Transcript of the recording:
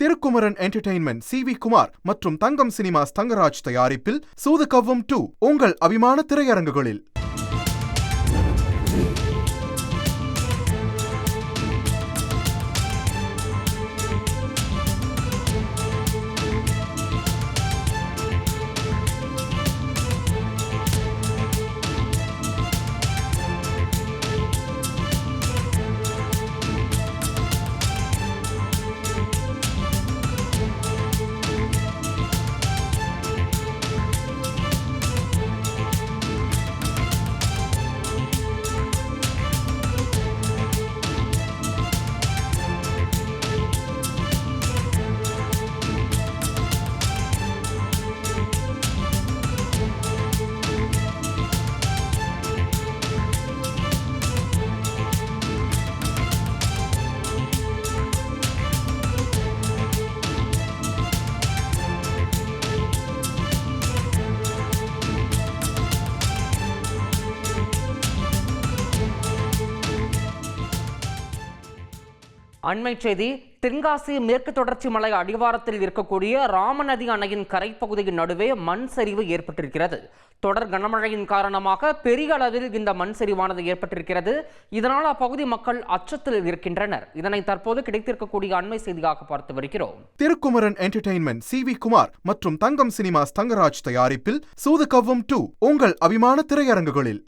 Thirukumaran entertainment CV. Kumar மற்றும் தங்கம் cinemas Thangaraj தயாரிப்பில் சூது கவ்வும் 2 உங்கள் அபிமான திரையரங்குகளில். அண்மை செய்தி. தென்காசி மேற்கு தொடர்ச்சி மலை அடிவாரத்தில் இருக்கக்கூடிய ராமநதி அணையின் கரைப்பகுதியின் நடுவே மண் சரிவு ஏற்பட்டிருக்கிறது. தொடர் கனமழையின் காரணமாக பெரிய அளவில் இந்த மண் சரிவானது ஏற்பட்டிருக்கிறது. இதனால் அப்பகுதி மக்கள் அச்சத்தில் இருக்கின்றனர். இதனை தற்போது கிடைத்திருக்கக்கூடிய அண்மை செய்தியாக பார்த்து வருகிறோம். Thirukumaran entertainment CV. குமார் மற்றும் தங்கம் சினிமாஸ் தங்கராஜ் தயாரிப்பில் சூது கவ்வும் 2 உங்கள் அபிமான திரையரங்குகளில்.